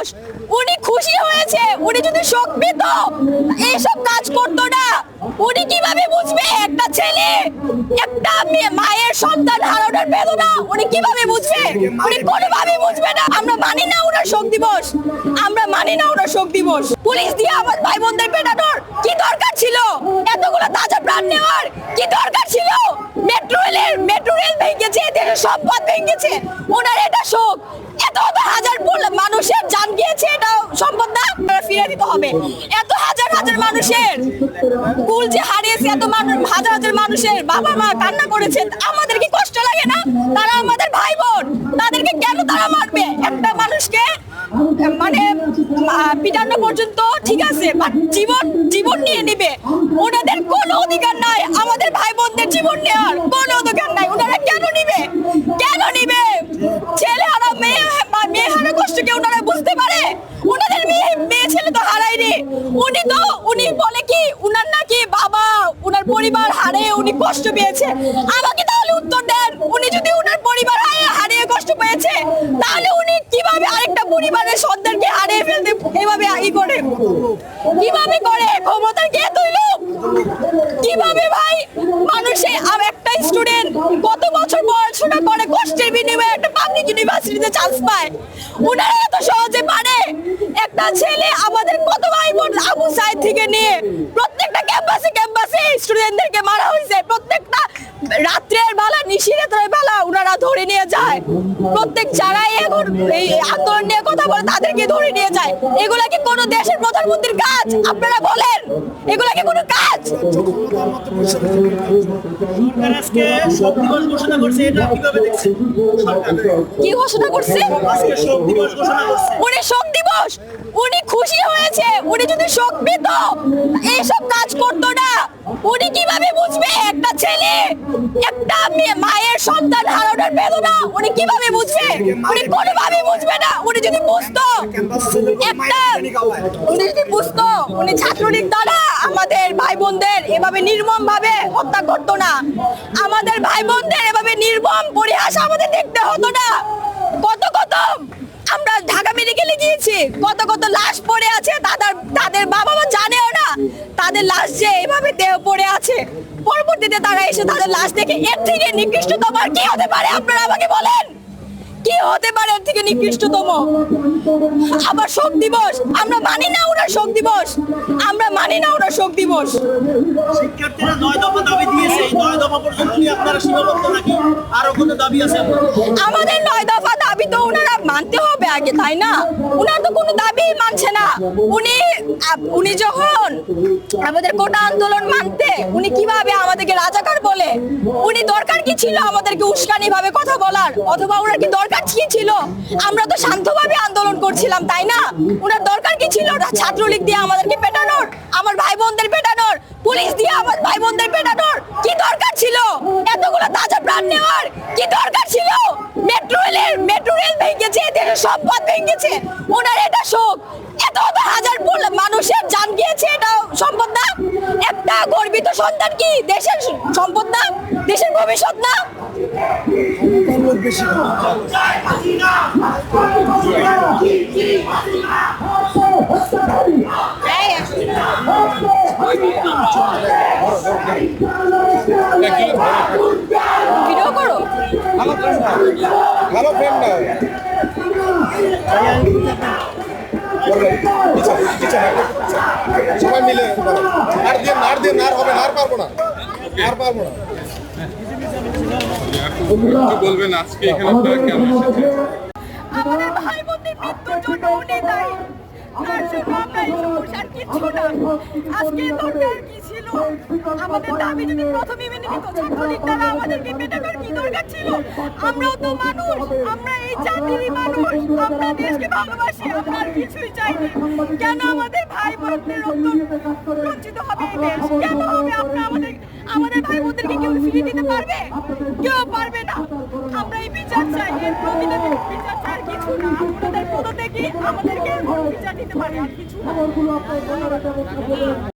দিবস উনি খুশি হয়েছে। উনি যদি শোক পেত এইসব কাজ করতো না। উনি কিভাবে বুঝবে একটা ছেলে একটা মায়ের সন্তান হারানোর বেদনা? উনি কিভাবে বুঝবে? উনি কোনোভাবে বুঝবে না। আমরা মানি না ওনার শোক দিবস, আমরা মানি না ওনার শোক দিবস। পুলিশ দিয়ে আমার ভাই বোনদের পেটানোর কি দরকার ছিল? এতগুলো তাজা প্রাণ নেওয়ার কি দরকার ছিল? মেট্রো রেল ভেঙেছে, দেশের সম্পদ ভেঙেছে, ওনার এটা শোক। এত হাজার মানুষের জান গিয়েছে, এটা সম্পদ না? ফিরে দিতে হবে। এত হাজার হাজার মানুষের কুল যে হারিয়েছে, এত হাজার হাজার মানুষের বাবা মা কান্না করেছে, আমাদের কি কষ্ট লাগে না? তারা আমাদের ভাই বোন, তাদেরকে কেন তারা মারবে? একটা মানুষকে মানে পিটানো পর্যন্ত ঠিক আছে, বাট জীবন নিয়ে নিবে, ওনাদের কোনো অধিকার নাই। আমাদের ভাই বোনদের জীবন নেওয়ার কোনো অধিকার নাই। ওনারা কেন নিবে? কেন নিবে? ছেলে হারা মেয়ে হারা কষ্ট কি ওনারা বুঝতে পারে? ওনাদের মেয়ে ছেলে তো হারায়নি। উনি বলে কি উনার নাকি বাবা, উনার পরিবার হারিয়ে উনি কষ্ট পেয়েছে। আমাকে তাহলে উত্তর দেন, উনি যদি উনার পরিবার হারিয়ে কষ্ট পেয়েছে, তাহলে উনি কিভাবে আরেকটা পরিবারের সন্তানকে হারিয়ে ফেলতে এভাবে করে? কিভাবে করে? ক্ষমতা কে তৈল? কিভাবে ভাই? মানুষে একটা স্টুডেন্ট কত বছর পড়াশোনা করে কষ্টের বিনিময়ে একটা পাবলিক ইউনিভার্সিটিতে চান্স পায়, উনারা এত সহজে পারে? একটা ছেলে, আমাদের কত ভাই বোন আবু সাইদ থেকে নিয়ে প্রত্যেকটা ক্যাম্পাসে স্টুডেন্টদেরকে মারা হয়েছে। প্রত্যেকটা রাত্রের বেলা, নিশিরাতের বেলা উনারা ধরে নিয়ে যায়। প্রত্যেক যারাই এখন এই আন্দোলন নিয়ে কথা বলে তাদেরকে ধরে নিয়ে যায়। এগুলা কি কোনো দেশের প্রধানমন্ত্রীর কাজ? আপনারা বলেন, এগুলা কি কোনো কাজ? কি ঘোষণা করছে? উনি শোক দিবস, উনি খুশি হয়েছে। উনি যদি শোক পেত এইসব কাজ করতো না। উনি কিভাবে বুঝবে একটা ছেলে একটা মায়ের সন্তান হারানোর বেদনা? উনি কিভাবে বুঝবে? উনি কোনোভাবে বুঝবে না। উনি যদি বুঝতো উনি ছাত্রলীগ দ্বারা আমাদের ভাই বোনদের এভাবে নির্মম ভাবে হত্যা করতো না। আমাদের ভাই বোনদের এভাবে নির্মম পরিহাস আমাদের দেখতে হতো না। কত আমরা ঢাকা মেডিকেলে গিয়েছি, কত লাশ পড়ে আছে, তাদের বাবা মা জানেও না তাদের লাশ যে এভাবে দেহ পড়ে আছে। পরবর্তীতে তারা এসে তাদের লাশ দেখে, এর থেকে নিকৃষ্টতম আর কি হতে পারে? আপনারা আমাকে বলেন, কি হতে পারে এর থেকে নিকৃষ্টতম? আবার শোক দিবস, আমরা মানি না ওনার শোক দিবস, আমরা মানি না ওনার শোক দিবস। শিক্ষার্থীরা 9 দফা দাবি দিয়েছে, এই 9 দফা পর্যন্তই আপনারা সীমাবদ্ধ নাকি আরো কোনো দাবি আছে? আমাদের 9 দফা দাবি তো ওনারা মানতে হবে আগে, তাই না? ওনার তো কোনো দাবি মানছে না। উনি যখন আমাদের কোটা আন্দোলন মানতে, উনি কিভাবে আমাদেরকে রাজাকার বলে? উনি দরকার কি ছিল আমাদেরকে উস্কানি ভাবে কথা বলার? অথবা ওনার কি দরকার কি ছিল? আমরা তো শান্তভাবে আন্দোলন করছিলাম, তাই না? ওনার দরকার কি ছিল ছাত্রলীগ দিয়ে আমাদেরকে পেটানোর, আমার ভাই বোনদের পেটানোর, পুলিশ দিয়ে আমার ভাই বোনদের পেটানোর কি দরকার ছিল? এতগুলো তাজা প্রাণ নেওয়ার কি দরকার ছিল? মেট্রো রেল ভেঙেছে, দেশের সম্পদ ভেঙেছে, ওনার এটা শোক। এত হাজার মানুষের জান গিয়েছে, এটা সম্পদ না? একটা গর্বিত সন্তান কি দেশের সম্পদ না? দেশের ভবিষ্যৎ না? ভিডিও করো, ভালো ফ্রেন্ড না সবাই মিলে আর হবে না, আর পারবো না। বলবেন আজকে এখানে আপনারা কেন এসেছেন? আমাদের ভাই বোনদের মৃত্যুর জন্য উনি দায়ী। তার জন্য আমরা এই সমস্যা, আর কিচ্ছু না। আজকে দরকার কি ছিল? আমাদের দাবি যদি প্রথমে মেনে নিত, ছাত্রলীগ দ্বারা আমাদেরকে পেটানোর কি দরকার ছিল? আমরাও তো মানুষ, আমরা এই জাতিরই মানুষ, আমরা দেশকে ভালোবাসি, আমরা আর কিছুই চাই না। কেন আমাদের ভাই বোনদের রক্ত রঞ্জিত হবে এই দেশ? কেন হবে? আমাদের ভাই বোনদেরকে কেউ ফিরিয়ে দিতে পারবে? কেউ পারবে না। আমরা এই বিচার চাই, এর প্রতিটা বিচার চাই, আর কিছু না। আপনাদের পদ থেকে আমাদেরকে বিচার দিতে পারে, আর কিছু না।